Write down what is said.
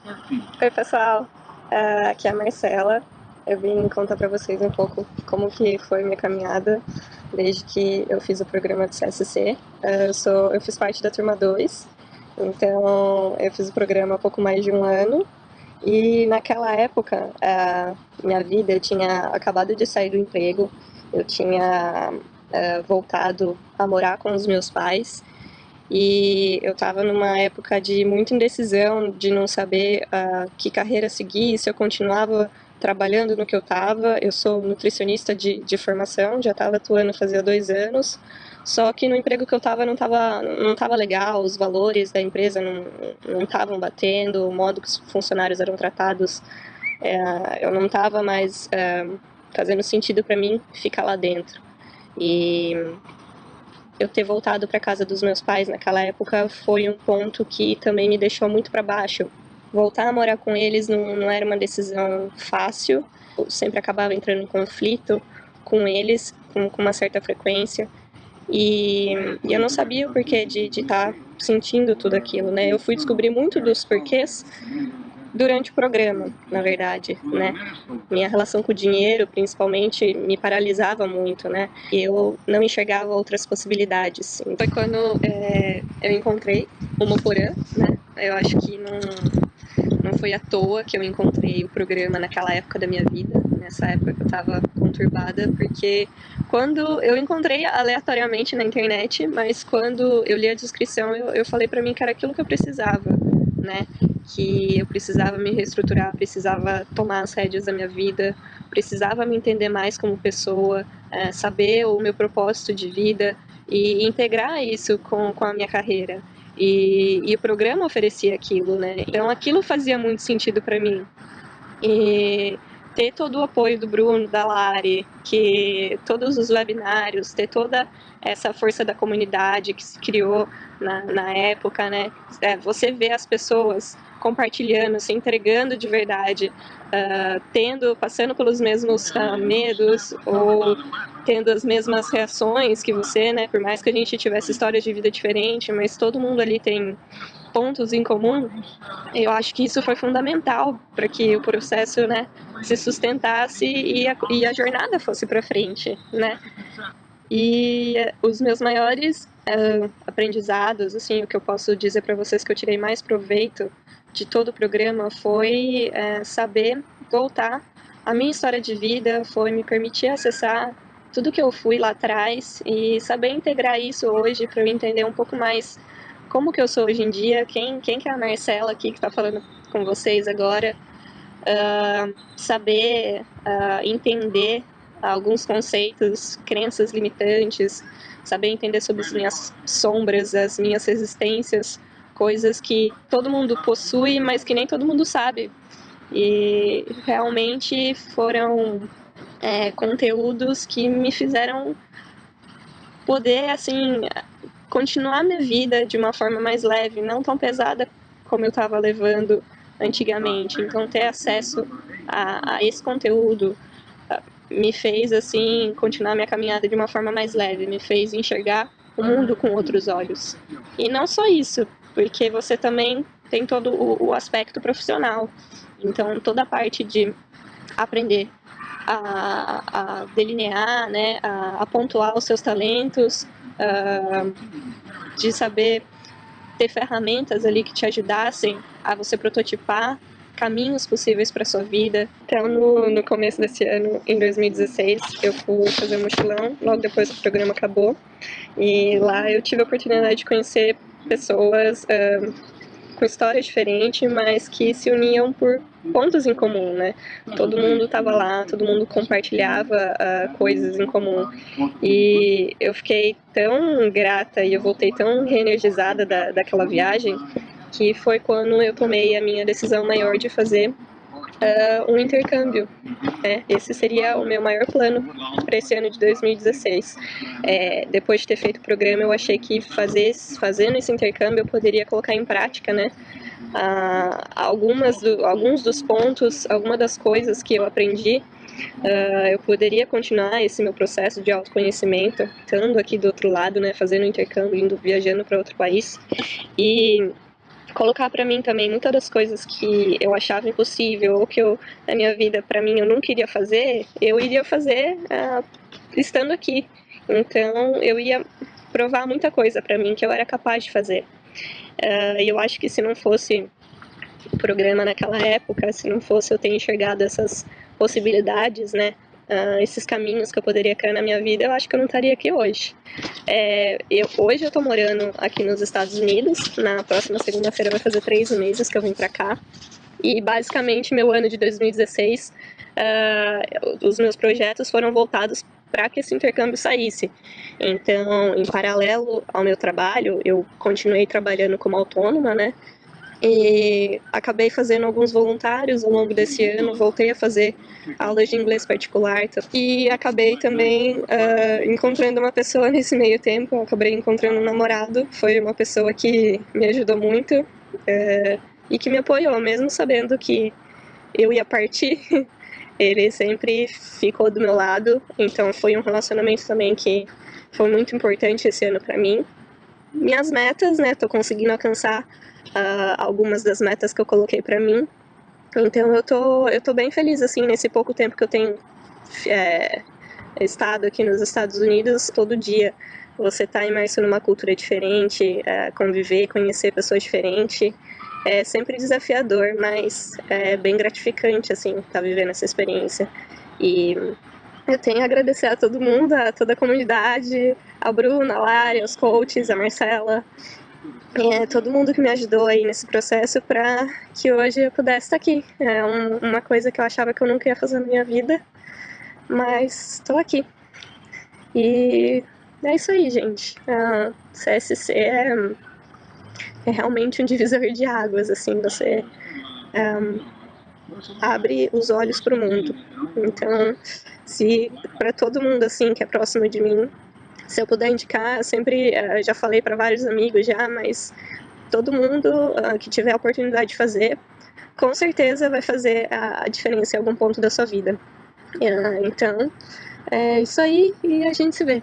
Oi, pessoal. Aqui é a Marcela. Eu vim contar para vocês um pouco como que foi minha caminhada desde que eu fiz o programa do CSC. Eu fiz parte da turma 2, então eu fiz o programa há pouco mais de um ano. E naquela época, minha vida, eu tinha acabado de sair do emprego, eu tinha voltado a morar com os meus pais. E eu estava numa época de muita indecisão, de não saber que carreira seguir, se eu continuava trabalhando no que eu estava. Eu sou nutricionista de formação, já estava atuando fazia 2 anos, só que no emprego que eu estava não tava legal, os valores da empresa não estavam batendo, o modo que os funcionários eram tratados, eu não estava mais fazendo sentido para mim ficar lá dentro. E eu ter voltado para casa dos meus pais naquela época foi um ponto que também me deixou muito para baixo. Voltar a morar com eles não era uma decisão fácil, eu sempre acabava entrando em conflito com eles com uma certa frequência. E eu não sabia o porquê de estar sentindo tudo aquilo, né? Eu fui descobrir muito dos porquês durante o programa, na verdade, né? Minha relação com o dinheiro, principalmente, me paralisava muito, né? E eu não enxergava outras possibilidades. Foi quando eu encontrei o Moporã, né? Eu acho que não foi à toa que eu encontrei o programa naquela época da minha vida, nessa época que eu estava conturbada, porque quando eu encontrei aleatoriamente na internet, mas quando eu li a descrição, eu falei para mim que era aquilo que eu precisava, né? Que eu precisava me reestruturar, precisava tomar as rédeas da minha vida, precisava me entender mais como pessoa, saber o meu propósito de vida e integrar isso com a minha carreira. E o programa oferecia aquilo, né? Então aquilo fazia muito sentido para mim. E ter todo o apoio do Bruno, da Lari, que todos os webinários, ter toda essa força da comunidade que se criou na época, né? Você vê as pessoas compartilhando, se entregando de verdade, passando pelos mesmos medos ou tendo as mesmas reações que você, né? Por mais que a gente tivesse histórias de vida diferentes, mas todo mundo ali tem pontos em comum. Eu acho que isso foi fundamental para que o processo, né, se sustentasse e a jornada fosse para frente, né? E os meus maiores aprendizados, assim, o que eu posso dizer para vocês que eu tirei mais proveito de todo o programa foi saber voltar a minha história de vida, foi me permitir acessar tudo que eu fui lá atrás e saber integrar isso hoje para eu entender um pouco mais como que eu sou hoje em dia, quem que é a Marcela aqui que está falando com vocês agora, saber entender alguns conceitos, crenças limitantes, saber entender sobre as minhas sombras, as minhas resistências, coisas que todo mundo possui, mas que nem todo mundo sabe. E realmente foram conteúdos que me fizeram poder, assim, continuar minha vida de uma forma mais leve, não tão pesada como eu estava levando antigamente. Então, ter acesso a esse conteúdo me fez, assim, continuar minha caminhada de uma forma mais leve, me fez enxergar o mundo com outros olhos. E não só isso, porque você também tem todo o aspecto profissional. Então, toda a parte de aprender a delinear, né, a pontuar os seus talentos, de saber ter ferramentas ali que te ajudassem a você prototipar caminhos possíveis para sua vida. Então, no começo desse ano, em 2016, eu fui fazer um mochilão, logo depois que o programa acabou, e lá eu tive a oportunidade de conhecer pessoas com histórias diferentes, mas que se uniam por pontos em comum, né? Todo mundo estava lá, todo mundo compartilhava coisas em comum. E eu fiquei tão grata e eu voltei tão reenergizada daquela viagem que foi quando eu tomei a minha decisão maior de fazer um intercâmbio. Esse seria o meu maior plano para esse ano de 2016. Depois de ter feito o programa, eu achei que fazendo esse intercâmbio eu poderia colocar em prática, né, alguns dos pontos, algumas das coisas que eu aprendi. Eu poderia continuar esse meu processo de autoconhecimento, estando aqui do outro lado, né, fazendo intercâmbio, viajando para outro país. E colocar para mim também muitas das coisas que eu achava impossível ou que eu, na minha vida, para mim, eu não queria fazer, eu iria fazer estando aqui. Então, eu ia provar muita coisa para mim que eu era capaz de fazer. E eu acho que se não fosse o programa naquela época, se não fosse eu ter enxergado essas possibilidades, né, esses caminhos que eu poderia criar na minha vida, eu acho que eu não estaria aqui hoje. Hoje eu estou morando aqui nos Estados Unidos, na próxima segunda-feira vai fazer 3 meses que eu vim para cá, e basicamente meu ano de 2016, os meus projetos foram voltados para que esse intercâmbio saísse. Então, em paralelo ao meu trabalho, eu continuei trabalhando como autônoma, né? E acabei fazendo alguns voluntários ao longo desse ano, voltei a fazer aulas de inglês particular e acabei também encontrando uma pessoa nesse meio tempo, eu acabei encontrando um namorado, foi uma pessoa que me ajudou muito e que me apoiou, mesmo sabendo que eu ia partir, ele sempre ficou do meu lado, então foi um relacionamento também que foi muito importante esse ano para mim. Minhas metas, né, tô conseguindo alcançar algumas das metas que eu coloquei para mim. Então eu tô bem feliz assim nesse pouco tempo que eu tenho estado aqui nos Estados Unidos. Todo dia você tá imerso numa cultura diferente, conviver, conhecer pessoas diferentes. É sempre desafiador, mas é bem gratificante assim estar vivendo essa experiência. E eu tenho a agradecer a todo mundo, a toda a comunidade, ao Bruno, a Lari, aos coaches, a Marcela, todo mundo que me ajudou aí nesse processo para que hoje eu pudesse estar aqui. É uma coisa que eu achava que eu nunca ia fazer na minha vida, mas estou aqui. E é isso aí, gente. A CSC é realmente um divisor de águas, assim, você abre os olhos para o mundo. Então, se para todo mundo assim que é próximo de mim, se eu puder indicar, eu sempre já falei para vários amigos já, mas todo mundo que tiver a oportunidade de fazer, com certeza vai fazer a diferença em algum ponto da sua vida. Então, é isso aí e a gente se vê.